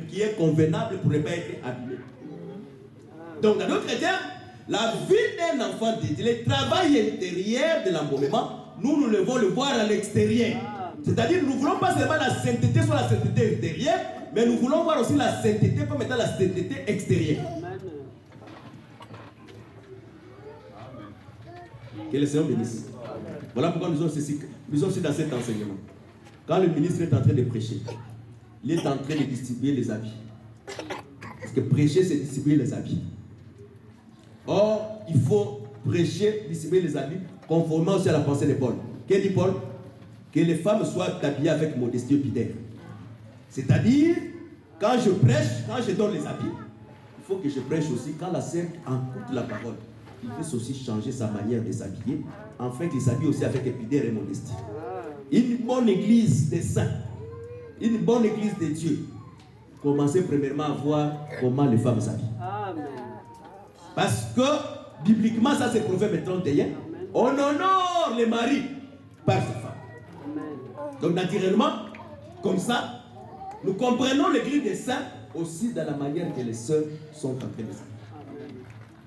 qui est convenable pour ne pas être abîmé. Donc, dans d'autres termes, la vie d'un enfant de Dieu, le travail intérieur de l'embaumement, nous devons le voir à l'extérieur. C'est-à-dire, nous ne voulons pas seulement la sainteté sur la sainteté intérieure, mais nous voulons voir aussi la sainteté comme étant la sainteté extérieure. Que le Seigneur bénisse. Voilà pourquoi nous sommes aussi dans cet enseignement. Quand le ministre est en train de prêcher, il est en train de distribuer les habits. Parce que prêcher, c'est distribuer les habits. Or, il faut prêcher, distribuer les habits, conformément aussi à la pensée de Paul. Qu'est-ce dit Paul? Que les femmes soient habillées avec modestie et pudeur. C'est-à-dire, quand je prêche, quand je donne les habits, il faut que je prêche aussi quand la sœur écoute la parole. Il faut aussi changer sa manière de s'habiller, afin qu'il s'habille aussi avec pudeur et modestie. Une bonne église des saints, une bonne église de Dieu, commencez premièrement à voir comment les femmes s'habillent. Parce que, bibliquement, ça c'est Proverbe 31, on honore les maris par sa femme. Donc naturellement, comme ça, nous comprenons l'église des saints aussi dans la manière que les sœurs sont en train de s'habiller.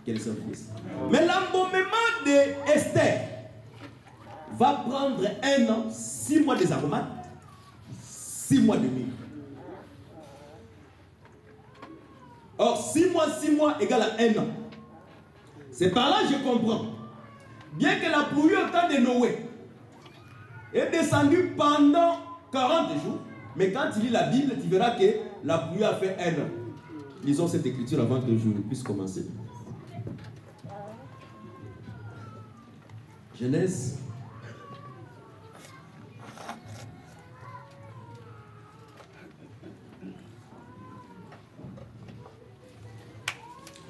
Que les sœurs disent. Mais l'embaumement d'Esther va prendre 1 an, 6 mois des aromates, 6 mois de nuit. Or, 6 mois égale à 1 an. C'est par là que je comprends. Bien que la pluie au temps de Noé est descendue pendant 40 jours, mais quand tu lis la Bible, tu verras que la pluie a fait 1 an. Lisons cette écriture avant que je puisse commencer. Genèse.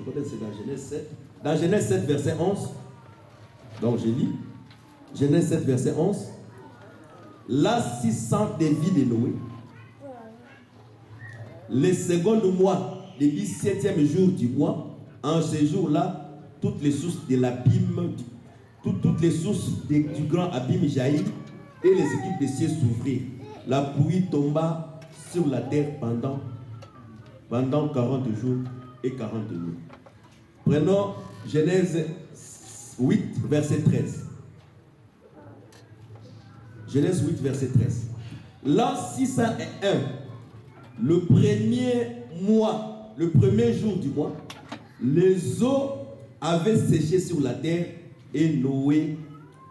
C'est dans Genèse 7. Dans Genèse 7, verset 11. Donc je lis. Genèse 7, verset 11. Là, 600 des vies de Noé. Le second mois, le 17e jour du mois, en ce jour-là, toutes les sources de l'abîme, toutes les sources du grand abîme jaillirent et les équipes des cieux s'ouvrirent. La pluie tomba sur la terre pendant 40 jours et 40 nuits. Prenons Genèse 8, verset 13. Genèse 8, verset 13. L'an 601, le premier mois, le premier jour du mois, les eaux avaient séché sur la terre et Noé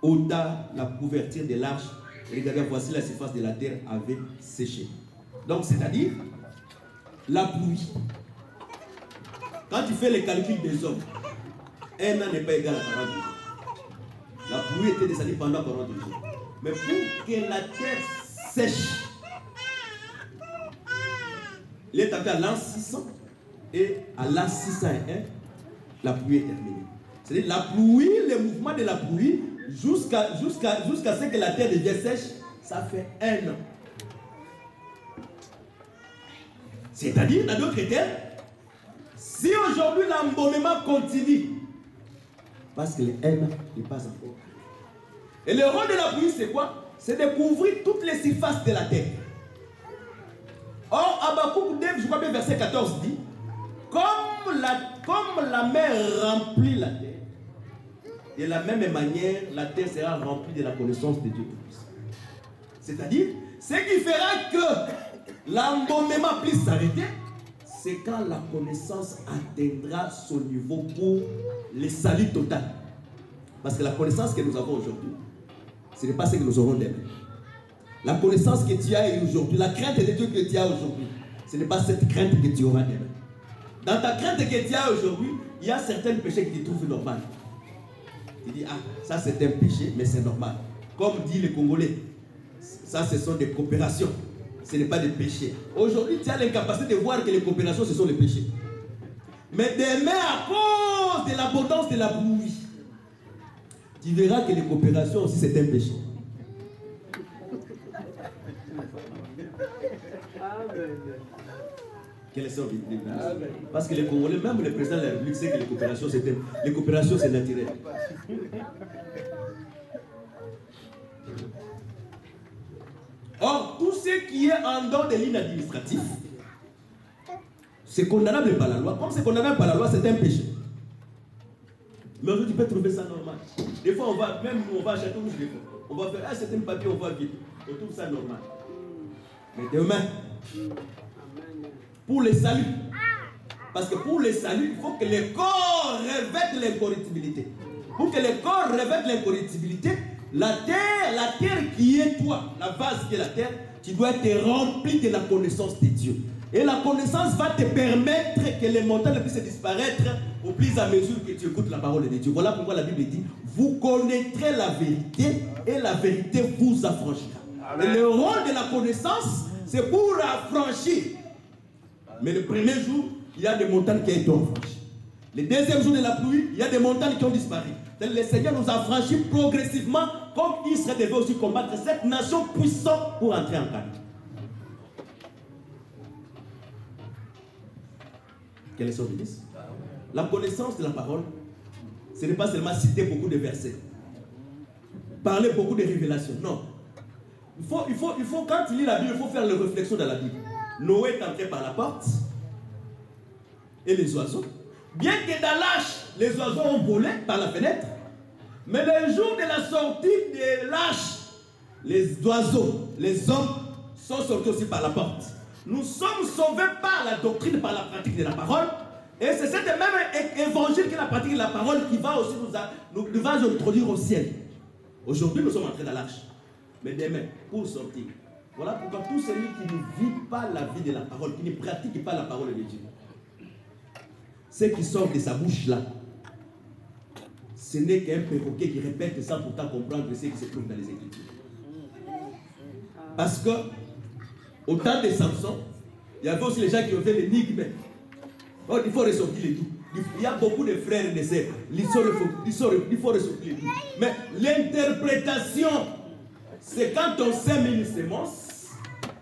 ôta la couverture de l'arche. Regardez, voici la surface de la terre avait séché. Donc, c'est-à-dire, la pluie. Quand tu fais les calculs des hommes, 1 an n'est pas égal à 40 jours. La pluie était descendue pendant 40 jours. Mais pour que la terre sèche, il est arrivé à l'an 600 et à l'an 601, la pluie est terminée. C'est-à-dire la pluie, le mouvement de la pluie, jusqu'à ce que la terre devienne sèche, ça fait 1 an. C'est-à-dire, dans d'autres termes, si aujourd'hui l'embaumement continue, parce que le 1 an n'est pas encore. Et le rôle de la pluie, c'est quoi? C'est de couvrir toutes les surfaces de la terre. Or, Habakkuk 2, je crois bien verset 14 dit, comme la mer remplit la terre, de la même manière, la terre sera remplie de la connaissance de Dieu Tout-Puissant. C'est-à-dire, ce qui fera que l'embaumement puisse s'arrêter, c'est quand la connaissance atteindra son niveau pour le salut total. Parce que la connaissance que nous avons aujourd'hui, ce n'est pas ce que nous aurons demain. La connaissance que tu as aujourd'hui, la crainte de Dieu que tu as aujourd'hui, ce n'est pas cette crainte que tu auras demain. Dans ta crainte que tu as aujourd'hui, il y a certains péchés qui te trouvent normaux. Tu dis, ah, ça c'est un péché, mais c'est normal. Comme dit les Congolais, ça ce sont des coopérations. Ce n'est pas des péchés. Aujourd'hui, tu as l'incapacité de voir que les coopérations, ce sont les péchés. Mais demain, à cause de l'abondance de la pluie, tu verras que les coopérations aussi, c'est un péché. Quelle est son Bible? Parce que les Congolais, même le président de la République, sait que les coopérations, c'est naturel. Or, tout ce qui est en dehors de l'inadministratif, C'est condamnable par la loi. Comme c'est condamnable par la loi, c'est un péché. Mais aujourd'hui, tu peux trouver ça normal. Des fois, on va, même nous, on va acheter des fois. On va faire, c'est un papier, on va vite. On trouve ça normal. Mais demain, pour le salut, parce que pour le salut, il faut que le corps revête l'incorruptibilité. Pour que le corps revête l'incorruptibilité, la terre qui est toi, la vase qui est la terre, tu dois être rempli de la connaissance de Dieu. Et la connaissance va te permettre que les montagnes puissent disparaître au plus à mesure que tu écoutes la parole de Dieu. Voilà pourquoi la Bible dit, vous connaîtrez la vérité et la vérité vous affranchira. Et le rôle de la connaissance, c'est pour affranchir. Mais le premier jour, il y a des montagnes qui ont été affranchies. Le deuxième jour de la pluie, il y a des montagnes qui ont disparu. Le Seigneur nous a franchis progressivement, comme Israël devait aussi combattre cette nation puissante pour entrer en Canaan. Quel est son ministre? La connaissance de la parole, ce n'est pas seulement citer beaucoup de versets, parler beaucoup de révélations. Non. Il faut quand tu lis la Bible, il faut faire la réflexion dans la Bible. Noé est entré par la porte et les oiseaux. Bien que dans l'arche, les oiseaux ont volé par la fenêtre, mais le jour de la sortie de l'arche, les oiseaux, les hommes sont sortis aussi par la porte. Nous sommes sauvés par la doctrine, par la pratique de la parole. Et c'est cet même évangile qui est la pratique de la parole qui va aussi nous va introduire au ciel. Aujourd'hui, nous sommes entrés dans l'arche. Mais demain, pour sortir, voilà pourquoi tout celui qui ne vit pas la vie de la parole, qui ne pratique pas la parole de Dieu, ce qui sort de sa bouche là, ce n'est qu'un perroquet qui répète sans pourtant comprendre ce qui se trouve dans les Écritures. Parce que, au temps de Samson, il y avait aussi les gens qui ont fait l'énigme. Oh, il faut ressortir les tout. Il y a beaucoup de frères et de sœurs. Il faut ressortir les tout. Mais l'interprétation, c'est quand on sème une sémence,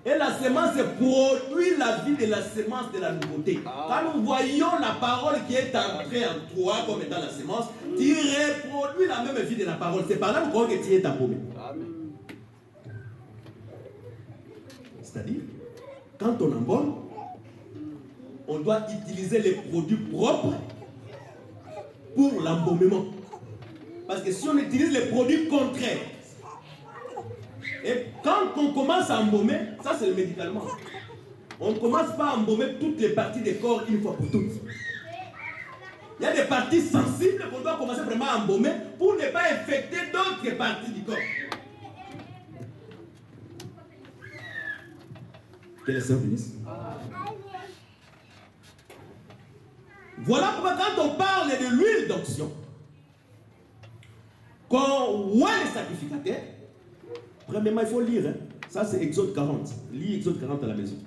et la sémence produit la vie de la sémence de la nouveauté. Quand nous voyons la parole qui est entrée en toi comme étant la sémence, tu reproduis la même vie de la parole. C'est par là que tu es embaumé. C'est-à-dire, quand on embaume, on doit utiliser les produits propres pour l'embaumement. Parce que si on utilise les produits contraires, et quand on commence à embaumer, ça c'est le médicament. On ne commence pas à embaumer toutes les parties du corps une fois pour toutes. Il y a des parties sensibles qu'on doit commencer vraiment à embaumer pour ne pas infecter d'autres parties du corps. Quel est ce ministre? Voilà pourquoi quand on parle de l'huile d'onction, quand on voit les sacrificateurs, premièrement, il faut lire. Hein. Ça, c'est Exode 40. Lis Exode 40 à la maison.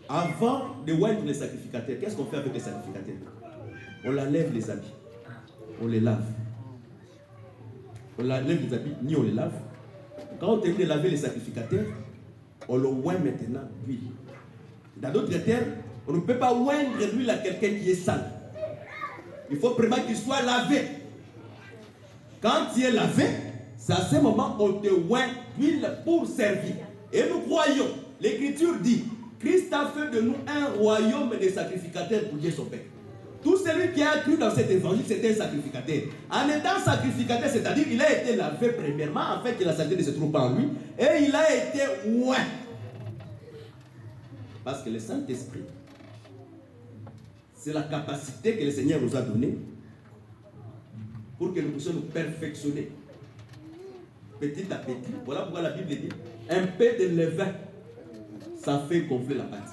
Avant de oindre les sacrificateurs, qu'est-ce qu'on fait avec les sacrificateurs? On lève les habits. On les lave. On lève les habits, ni on les lave. Quand on termine de laver les sacrificateurs, on le oint maintenant d'huile. Dans d'autres termes, on ne peut pas oindre l'huile à quelqu'un qui est sale. Il faut vraiment qu'il soit lavé. Quand il est lavé, c'est à ce moment qu'on te oint d'huile pour servir. Et nous croyons, l'Écriture dit, Christ a fait de nous un royaume de sacrificateurs pour Dieu son Père. Tout celui qui a cru dans cet évangile, c'était un sacrificateur. En étant sacrificateur, c'est-à-dire qu'il a été lavé premièrement, afin que la saleté ne se trouve pas en lui, et il a été oint. Parce que le Saint-Esprit, c'est la capacité que le Seigneur nous a donnée pour que nous puissions nous perfectionner petit à petit. Voilà pourquoi la Bible dit un peu de levain, ça fait gonfler la pâte.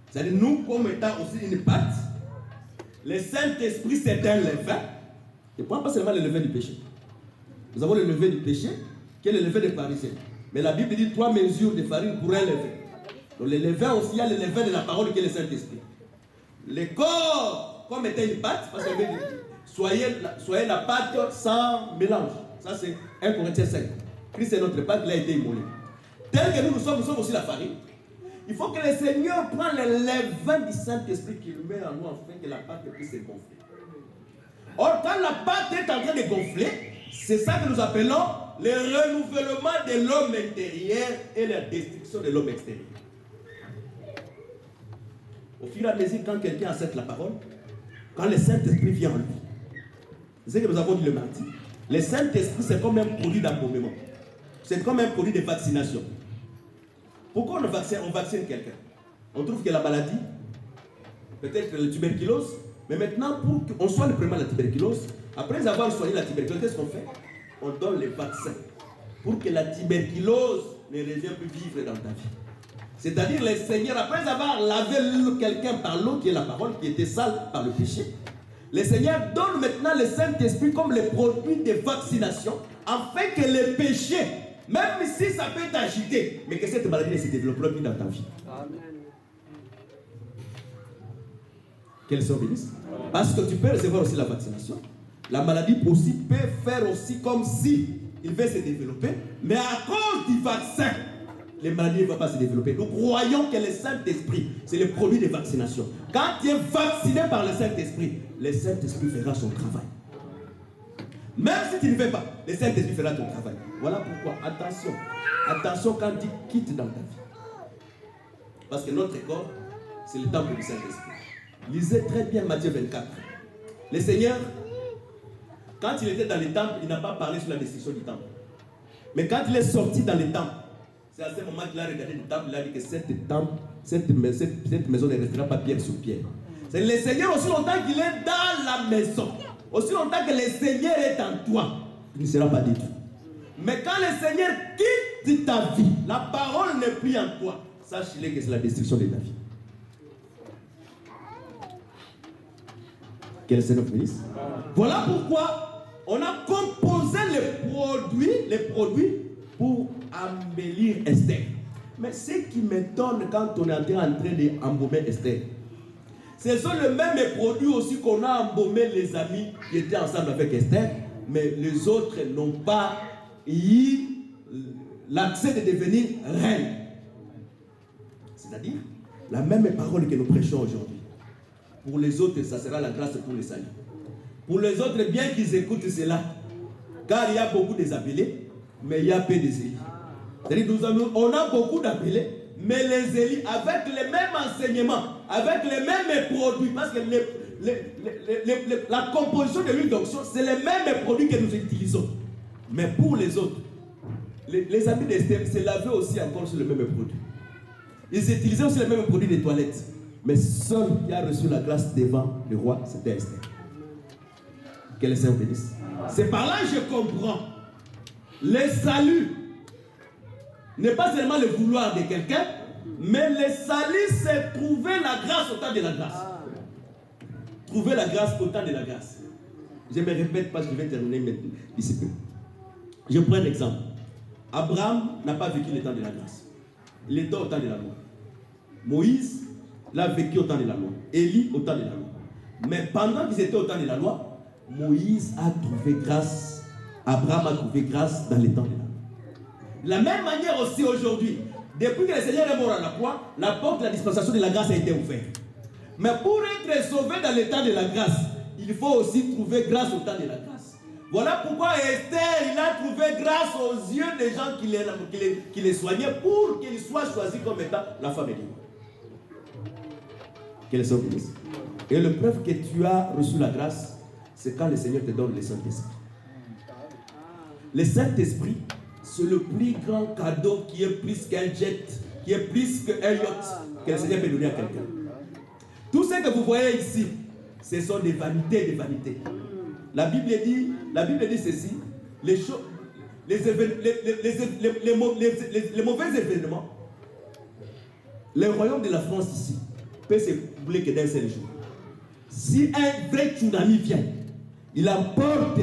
C'est-à-dire, nous, comme étant aussi une pâte, le Saint-Esprit, c'est un levain. Ne prends pas seulement le levain du péché. Nous avons le levain du péché, qui est le levain des pharisiens. Mais la Bible dit 3 mesures de farine pour un levain. Donc, le levain aussi, il y a le levain de la parole qui est le Saint-Esprit. Le corps, comme étant une pâte, parce qu'il dit soyez la pâte sans mélange. Ça, c'est 1 Corinthiens 5. Christ est notre pâte, il a été immolé. Tel que nous sommes aussi la farine. Il faut que le Seigneur prenne le levain du Saint-Esprit qu'il met en nous afin que la pâte puisse se gonfler. Or, quand la pâte est en train de gonfler, c'est ça que nous appelons le renouvellement de l'homme intérieur et la destruction de l'homme extérieur. Au fur et à mesure, quand quelqu'un accepte la parole, quand le Saint-Esprit vient en lui, c'est ce que nous avons dit le mardi. Le Saint-Esprit, c'est comme un produit d'embaumement. C'est comme un produit de vaccination. Pourquoi on vaccine quelqu'un? On trouve que la maladie, peut-être la tuberculose, mais maintenant, pour qu'on soigne premièrement la tuberculose, après avoir soigné la tuberculose, qu'est-ce qu'on fait? On donne les vaccins pour que la tuberculose ne revienne plus vivre dans ta vie. C'est-à-dire, le Seigneur, après avoir lavé quelqu'un par l'eau, qui est la parole, qui était sale par le péché, le Seigneur donne maintenant le Saint-Esprit comme le produit de vaccination, afin que le péché, même si ça peut t'agiter, mais que cette maladie ne se développe plus dans ta vie. Amen. Qu'elle soit bénie. Parce que tu peux recevoir aussi la vaccination. La maladie aussi peut faire aussi comme si il veut se développer, mais à cause du vaccin, les maladies ne vont pas se développer. Nous croyons que le Saint-Esprit, c'est le produit de vaccination. Quand tu es vacciné par le Saint-Esprit, le Saint-Esprit fera son travail. Même si tu ne fais pas, le Saint-Esprit fera ton travail. Voilà pourquoi, attention. Attention quand tu quittes dans ta vie. Parce que notre corps, c'est le temple du Saint-Esprit. Lisez très bien Matthieu 24. Le Seigneur, quand il était dans le temple, il n'a pas parlé sur la destruction du temple. Mais quand il est sorti dans le temple, c'est à ce moment qu'il a regardé le temple, il a dit que cette maison ne restera pas pierre sur pierre. C'est le Seigneur aussi longtemps qu'il est dans la maison. Aussi longtemps que le Seigneur est en toi, il ne sera pas détruit. Mais quand le Seigneur quitte ta vie, la parole n'est plus en toi, sache-le que c'est la destruction de ta vie. Quel Seigneur bénisse. Voilà pourquoi on a composé les produits pour embellir Esther. Mais ce qui m'étonne quand on est en train d'embaumer Esther, ce sont les mêmes produits aussi qu'on a embaumé les amis qui étaient ensemble avec Esther, mais les autres n'ont pas eu l'accès de devenir reine. C'est-à-dire, la même parole que nous prêchons aujourd'hui. Pour les autres, ça sera la grâce pour les saluts. Pour les autres, bien qu'ils écoutent cela, car il y a beaucoup d'appelés, mais il y a peu des élus. C'est-à-dire, on a beaucoup d'appelés, mais les élus, avec les mêmes enseignements, avec les mêmes produits, parce que la composition de l'huile d'onction, c'est les mêmes produits que nous utilisons. Mais pour les autres, les amis d'Esther se lavaient aussi encore sur le même produit. Ils utilisaient aussi les mêmes produits de toilettes. Mais seul qui a reçu la grâce devant le roi, c'était Esther. Que le Seigneur bénisse. C'est par là que je comprends. Le salut n'est pas seulement le vouloir de quelqu'un, mais le salut, c'est trouver la grâce au temps de la grâce. Trouver la grâce au temps de la grâce. Je me répète parce que je vais terminer maintenant d'ici peu. Je prends un exemple. Abraham n'a pas vécu le temps de la grâce. Il était au temps de la loi. Moïse l'a vécu au temps de la loi. Élie au temps de la loi. Mais pendant qu'ils étaient au temps de la loi, Moïse a trouvé grâce. Abraham a trouvé grâce dans les temps de la loi. De la même manière aussi aujourd'hui, depuis que le Seigneur est mort à la croix, la porte de la dispensation de la grâce a été ouverte. Mais pour être sauvé dans le temps de la grâce, il faut aussi trouver grâce au temps de la grâce. Voilà pourquoi Esther, il a trouvé grâce aux yeux des gens qui les soignaient pour qu'il soit choisi comme étant la femme de Dieu. Quelle est son bénédiction. Et le preuve que tu as reçu la grâce, c'est quand le Seigneur te donne le Saint-Esprit. Le Saint-Esprit, c'est le plus grand cadeau qui est plus qu'un jet, qui est plus qu'un yacht, que le Seigneur peut donner à quelqu'un. Tout ce que vous voyez ici, ce sont des vanités, des vanités. La Bible dit ceci, les mauvais événements, le royaume de la France ici, peut s'ébouler que d'un seul jour. Si un vrai tsunami vient, il emporte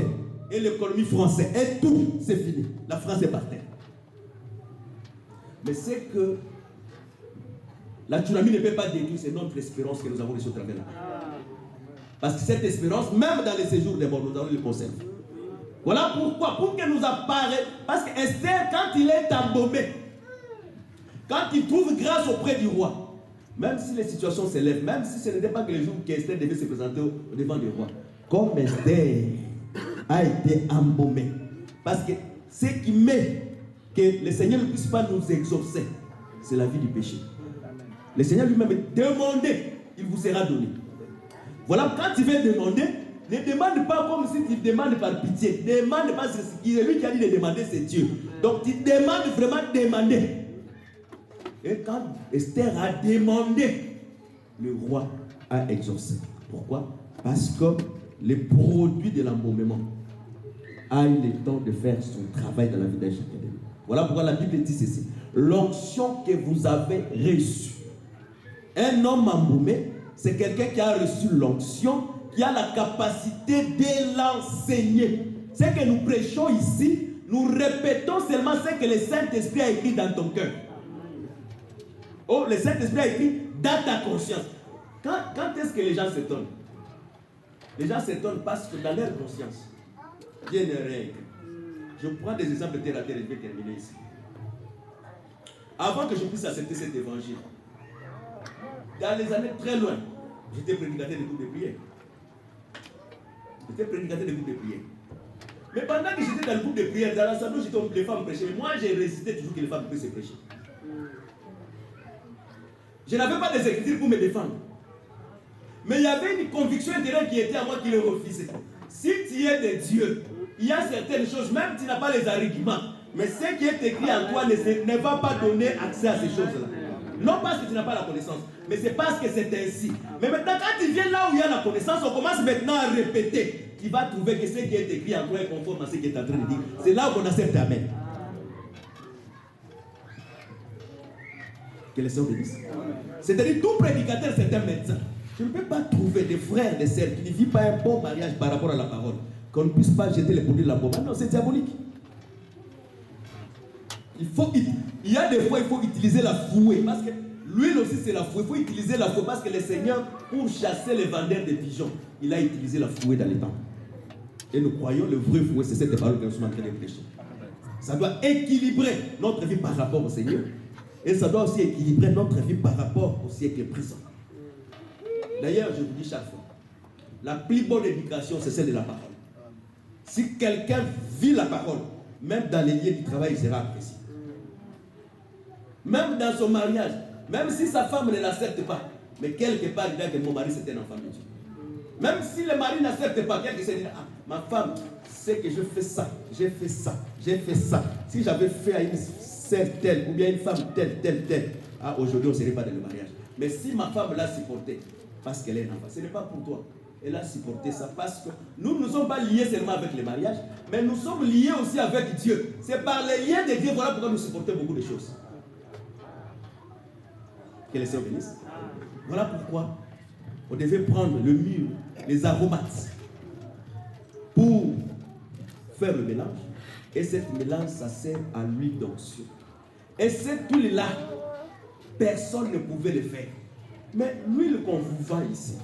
et l'économie française, et tout, c'est fini. La France est par terre. Mais c'est que la tsunami ne peut pas détruire, c'est notre espérance que nous avons reçue au travers de la. Parce que cette espérance, même dans les séjours des morts, nous allons le conserver. Voilà pourquoi, pour que nous apparaisse, parce que Esther, quand il est embaumé, quand il trouve grâce auprès du roi, même si les situations s'élèvent, même si ce n'était pas que le jour qu'Esther devait se présenter au devant du roi, comme Esther a été embaumé, parce que ce qui met que le Seigneur ne puisse pas nous exaucer, c'est la vie du péché. Le Seigneur lui-même demandait il vous sera donné. Voilà, quand tu veux demander, ne demande pas comme si tu demandes par pitié. Ne demande pas ce qui est lui qui a dit de demander, c'est Dieu. Donc tu demandes vraiment demander. Et quand Esther a demandé, le roi a exaucé. Pourquoi? Parce que les produits de l'embaumement a eu le temps de faire son travail dans la vie d'un chacun de nous. Voilà pourquoi la Bible dit ceci. L'onction que vous avez reçue. Un homme embaumé, c'est quelqu'un qui a reçu l'onction, qui a la capacité de l'enseigner. Ce que nous prêchons ici, nous répétons seulement ce que le Saint-Esprit a écrit dans ton cœur. Oh, le Saint-Esprit a écrit dans ta conscience. Quand est-ce que les gens s'étonnent? Les gens s'étonnent parce que dans leur conscience, Dieu ne règne. Je prends des exemples terre à terre et je vais terminer ici. Avant que je puisse accepter cet évangile, dans les années très loin, j'étais prédicateur de groupes de prière. Mais pendant que j'étais dans le groupe de prière, dans l'assemblée, j'étais où les femmes prêchaient. Moi, j'ai résisté toujours que les femmes puissent prêcher. Je n'avais pas des écritures pour me défendre. Mais il y avait une conviction intérieure qui était à moi qui le refusait. Si tu es de Dieu, il y a certaines choses, même si tu n'as pas les arguments, mais ce qui est écrit en toi ne va pas donner accès à ces choses-là. Non parce que tu n'as pas la connaissance, mais c'est parce que c'est ainsi. Mais maintenant, quand tu viens là où il y a la connaissance, on commence maintenant à répéter. Tu vas trouver que ce qui est écrit en toi est conforme à ce qui est en train de dire. C'est là où on accepte. Amen. Que les sœurs bénissent. C'est-à-dire, tout prédicateur, c'est un médecin. Je ne peux pas trouver des frères, des sœurs qui ne vivent pas un bon mariage par rapport à la parole. Qu'on ne puisse pas jeter les produits de la bombe. Non, c'est diabolique. Il y a des fois, il faut utiliser la fouée. Parce que l'huile aussi, c'est la fouée. Il faut utiliser la fouée parce que le Seigneur, pour chasser les vendeurs de pigeons, il a utilisé la fouée dans les temps. Et nous croyons le vrai fouet, c'est cette parole que nous sommes en train de prêcher. Ça doit équilibrer notre vie par rapport au Seigneur. Et ça doit aussi équilibrer notre vie par rapport au siècle présent. D'ailleurs, je vous dis chaque fois, la plus bonne éducation, c'est celle de la parole. Si quelqu'un vit la parole, même dans les lieux du travail, il sera apprécié. Même dans son mariage, même si sa femme ne l'accepte pas, mais quelque part, il dit que mon mari, c'est un enfant de Dieu. Même si le mari n'accepte pas, quelqu'un se dit, ah, ma femme, c'est que je fais ça, j'ai fait ça, j'ai fait ça. Si j'avais fait à une sœur telle, ou bien une femme telle, ah, aujourd'hui, on ne serait pas dans le mariage. Mais si ma femme l'a supporté, parce qu'elle est un enfant, ce n'est pas pour toi. Elle a supporté ça parce que nous ne sommes pas liés seulement avec le mariage, mais nous sommes liés aussi avec Dieu. C'est par les liens de Dieu, voilà pourquoi nous supportons beaucoup de choses. Que les sœurs bénissent. Voilà pourquoi on devait prendre le mûr, les aromates, pour faire le mélange. Et cette mélange, ça sert à l'huile d'onction. Et cette huile-là, personne ne pouvait le faire. Mais l'huile qu'on vous vend ici,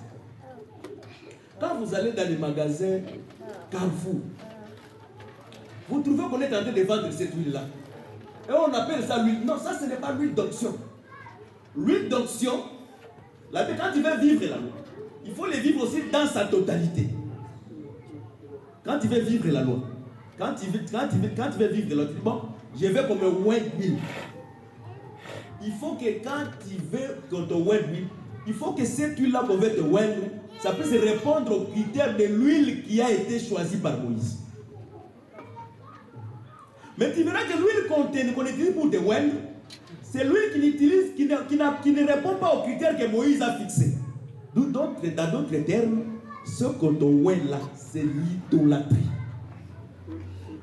quand vous allez dans les magasins Carrefour, vous trouvez qu'on est en train de vendre cette huile-là. Et on appelle ça l'huile. Non, ça ce n'est pas l'huile d'onction. L'huile d'onction, quand tu veux vivre la loi, il faut le vivre aussi dans sa totalité. Quand tu veux vivre la loi, quand tu veux vivre la loi, tu dis, bon, je veux qu'on me oigne l'huile. Il faut que quand tu veux qu'on te oigne l'huile, il faut que cette huile-là qu'on veut te oindre, ça puisse répondre aux critères de l'huile qui a été choisie par Moïse. Mais tu verras que l'huile qu'on utilise pour te oindre, c'est l'huile qui ne répond pas aux critères que Moïse a fixés. Dans d'autres termes, ce qu'on te oint là, c'est l'idolâtrie.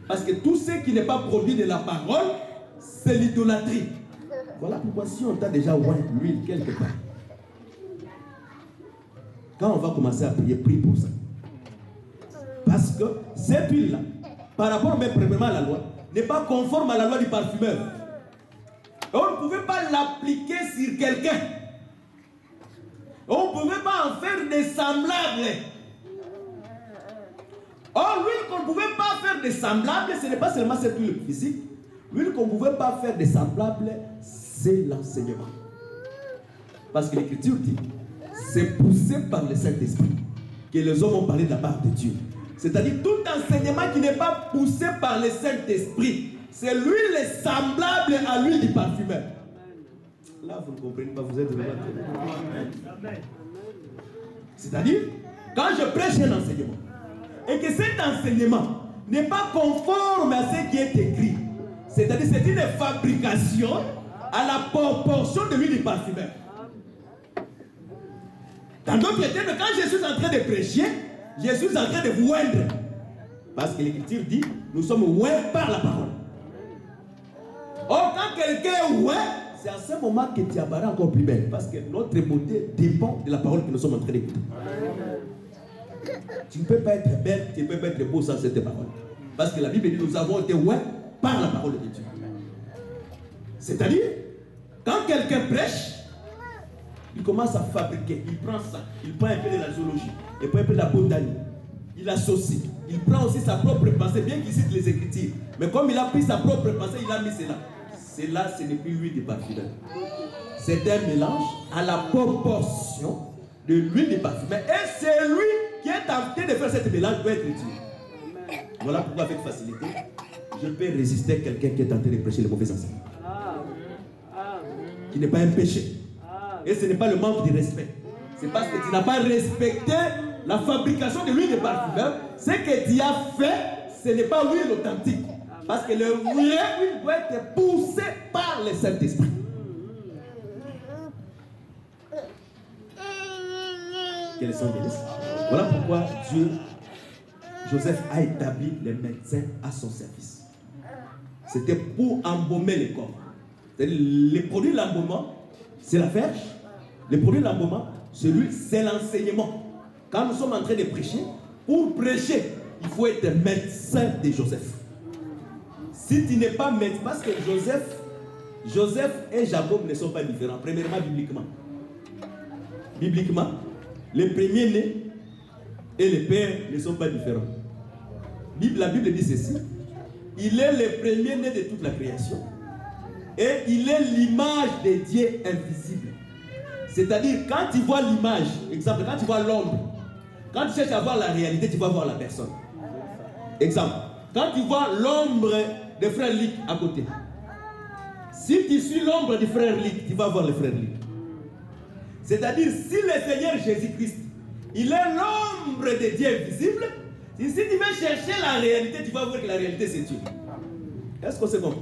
Parce que tout ce qui n'est pas produit de la parole, c'est l'idolâtrie. Voilà pourquoi si on t'a déjà oint l'huile quelque part, quand on va commencer à prier, prie pour ça. Parce que cette huile-là, par rapport même premièrement à la loi, n'est pas conforme à la loi du parfumeur. On ne pouvait pas l'appliquer sur quelqu'un. On ne pouvait pas en faire des semblables. Or, l'huile qu'on ne pouvait pas faire des semblables, ce n'est pas seulement cette huile physique. L'huile qu'on ne pouvait pas faire des semblables, c'est l'enseignement. Parce que l'Écriture dit, c'est poussé par le Saint-Esprit que les hommes ont parlé de la part de Dieu. C'est-à-dire tout enseignement qui n'est pas poussé par le Saint-Esprit, c'est l'huile semblable à l'huile du parfumeur. Là, vous ne comprenez pas, vous êtes vraiment... Amen. C'est-à-dire, quand je prêche un enseignement, et que cet enseignement n'est pas conforme à ce qui est écrit, c'est-à-dire c'est une fabrication à la proportion de l'huile du parfumeur. Dans d'autres termes, quand je suis en train de prêcher, je suis en train de vous oindre. Parce que l'Écriture dit, nous sommes oués par la parole. Or, quand quelqu'un est oué, c'est à ce moment que tu apparais encore plus belle. Parce que notre beauté dépend de la parole que nous sommes en train d'écouter. Tu ne peux pas être belle, tu ne peux pas être beau sans cette parole. Parce que la Bible dit, nous avons été oués par la parole de Dieu. C'est-à-dire, quand quelqu'un prêche, il commence à fabriquer, il prend ça, il prend un peu de la zoologie, il prend un peu de la botanique, il associe, il prend aussi sa propre pensée, bien qu'il cite les Écritures. Mais comme il a pris sa propre pensée, il a mis cela. Cela, ce n'est plus l'huile de parfumeur. C'est un mélange à la proportion de l'huile de parfumeur. Et c'est lui qui est en train de faire cette mélange doit être Dieu. Voilà pourquoi avec facilité, je peux résister à quelqu'un qui est en train de prêcher le mauvais enseignement. Qui n'est pas un péché. Et ce n'est pas le manque de respect. C'est parce que tu n'as pas respecté la fabrication de l'huile de parfumeur. Ce que tu as fait, ce n'est pas l'huile authentique. Parce que le vrai huile doit être poussé par le Saint-Esprit. Quels sont les listes? Voilà pourquoi Joseph a établi les médecins à son service. C'était pour embaumer les corps. Les produits de l'embaumement, c'est la verge. Les produits de l'embaumement, c'est l'enseignement. Quand nous sommes en train de prêcher, pour prêcher, il faut être médecin de Joseph. Si tu n'es pas médecin, parce que Joseph et Jacob ne sont pas différents. Premièrement, bibliquement. Bibliquement, les premiers-nés et les pères ne sont pas différents. La Bible dit ceci. Il est le premier-né de toute la création. Et il est l'image de Dieu invisible. C'est-à-dire, quand tu vois l'image, exemple, quand tu vois l'ombre, quand tu cherches à voir la réalité, tu vas voir la personne. Exemple, quand tu vois l'ombre de frère Lick à côté, si tu suis l'ombre du frère Lick, tu vas voir le frère Lick. C'est-à-dire, si le Seigneur Jésus-Christ, il est l'ombre de Dieu invisible, si tu veux chercher la réalité, tu vas voir que la réalité c'est Dieu. Est-ce que c'est bon?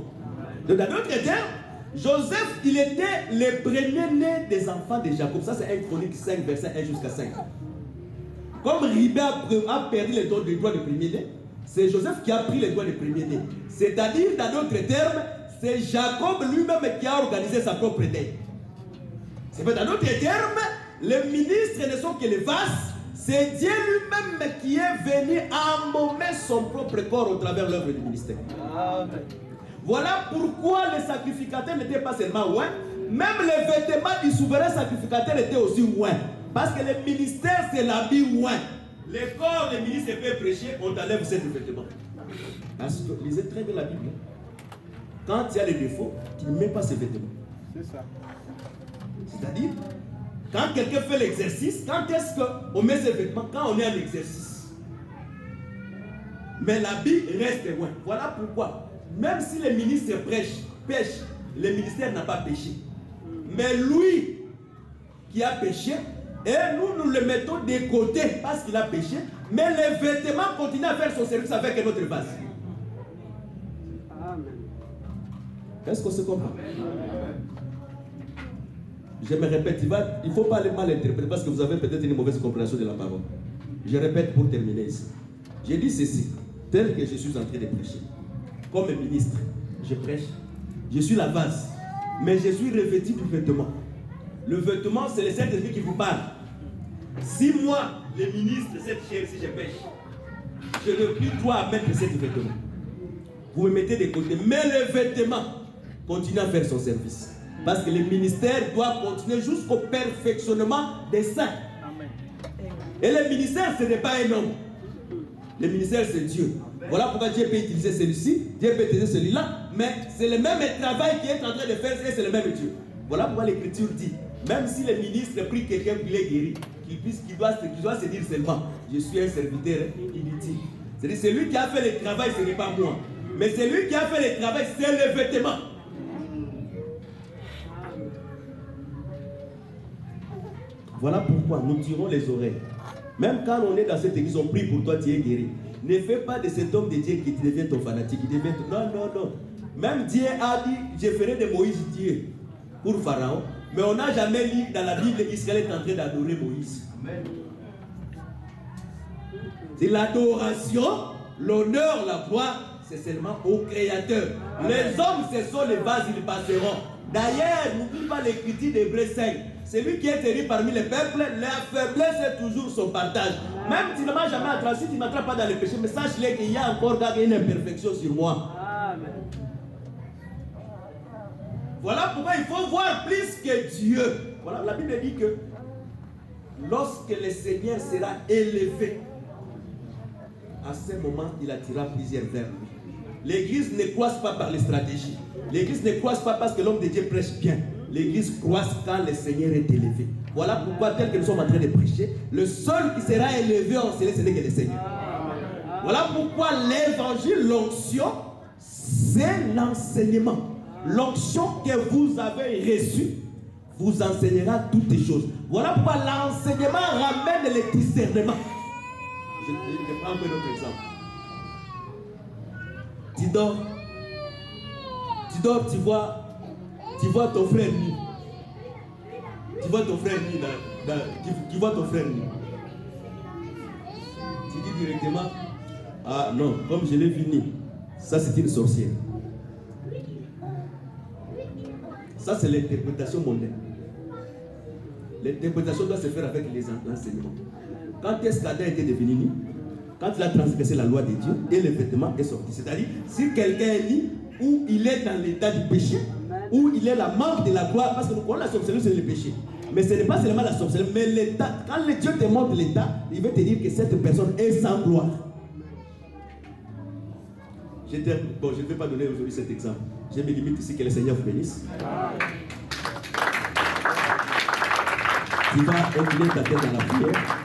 Donc, dans d'autres termes, Joseph, il était le premier-né des enfants de Jacob. Ça, c'est 1 Chronique 5, verset 1 jusqu'à 5. Comme Ribé a perdu les droits de premier-né, c'est Joseph qui a pris les droits de premier-né. C'est-à-dire, dans d'autres termes, c'est Jacob lui-même qui a organisé sa propre dette. C'est vrai, dans d'autres termes, les ministres ne sont que les vases. C'est Dieu lui-même qui est venu embaumer son propre corps au travers de l'œuvre du ministère. Amen. Voilà pourquoi les sacrificateurs n'étaient pas seulement loin, même les vêtements du souverain sacrificateur étaient aussi loin. Parce que le ministère, c'est l'habit loin. Les corps des ministres peuvent prêcher, on t'enlève ces vêtements. Parce que lisez très bien la Bible. Quand il y a des défauts, tu ne mets pas ces vêtements. C'est ça. C'est-à-dire, quand quelqu'un fait l'exercice, quand est-ce qu'on met ses vêtements? Quand on est en exercice. Mais l'habit reste loin. Voilà pourquoi. Même si les ministres pêchent, le ministère n'a pas péché. Mais lui qui a péché, et nous le mettons de côté parce qu'il a péché, mais les vêtements continuent à faire son service avec notre base. Amen. Est-ce qu'on se comprend? Je me répète, il ne faut pas le mal interpréter parce que vous avez peut-être une mauvaise compréhension de la parole. Je répète pour terminer ici. J'ai dit ceci, tel que je suis en train de prêcher. Comme ministre, je prêche. Je suis la vase. Mais je suis revêtu du vêtement. Le vêtement, c'est le Saint-Esprit qui vous parle. Si moi, le ministre, cette chair, si je pêche, je n'ai plus droit à mettre cette vêtement. Vous me mettez de côté. Mais le vêtement continue à faire son service. Parce que le ministère doit continuer jusqu'au perfectionnement des saints. Amen. Et le ministère, ce n'est pas un homme. Le ministère, c'est Dieu. Voilà pourquoi Dieu peut utiliser celui-ci, Dieu peut utiliser celui-là, mais c'est le même travail qu'il est en train de faire, et c'est le même Dieu. Voilà pourquoi l'Écriture dit, même si le ministre prie quelqu'un qui l'est guéri, qu'il doit se dire seulement, je suis un serviteur inutile. C'est-à-dire, c'est lui qui a fait le travail, ce n'est pas moi. Mais c'est lui qui a fait le travail, c'est le vêtement. Voilà pourquoi nous tirons les oreilles. Même quand on est dans cette église, on prie pour toi, tu es guéri. Ne fais pas de cet homme de Dieu qui devient ton fanatique. Non, non, non. Même Dieu a dit, je ferai de Moïse Dieu pour Pharaon. Mais on n'a jamais lu dans la Bible qu'Israël est en train d'adorer Moïse. Amen. C'est l'adoration, l'honneur, la gloire, c'est seulement au Créateur. Amen. Les hommes, ce sont les vases, ils passeront. D'ailleurs, n'oublie pas l'écriture d'Hébreux 5. Celui qui est élu parmi les peuples, la faiblesse est toujours son partage. Même si tu ne m'as jamais attrapé, si tu ne m'attrapes pas dans le péché, mais sache-le qu'il y a encore une imperfection sur moi. Amen. Voilà pourquoi il faut voir plus que Dieu. Voilà, la Bible dit que lorsque le Seigneur sera élevé, à ce moment, il attirera plusieurs vers lui. L'église ne croise pas par les stratégies. L'église ne croise pas parce que l'homme de Dieu prêche bien. L'église croise quand le Seigneur est élevé. Voilà pourquoi, tel que nous sommes en train de prêcher, le seul qui sera élevé en céleste, ce n'est que le Seigneur. Voilà pourquoi l'évangile, l'onction, c'est l'enseignement. L'onction que vous avez reçue vous enseignera toutes les choses. Voilà pourquoi l'enseignement ramène le discernement. Je prends un peu d'autres exemples. Tu dors, tu vois ton frère nu. Tu vois ton frère nu tu vois ton frère nu. Tu dis directement, ah non, comme je l'ai vu nu, ça c'est une sorcière. Ça c'est l'interprétation mondaine. L'interprétation doit se faire avec les enseignements. Quand est-ce qu'Adam était devenu nu? Quand il a transgressé la loi de Dieu et le vêtement est sorti. C'est-à-dire, si quelqu'un est nu, ou il est dans l'état du péché, ou il est la manque de la gloire, parce que nous connaissons la sorcellerie, c'est le péché. Mais ce n'est pas seulement la sorcellerie, mais l'état. Quand le Dieu te montre l'état, il va te dire que cette personne est sans gloire. Bon, je ne vais pas donner aujourd'hui cet exemple. Je me limite ici, que le Seigneur vous bénisse. Tu vas incliner ta tête dans la prière.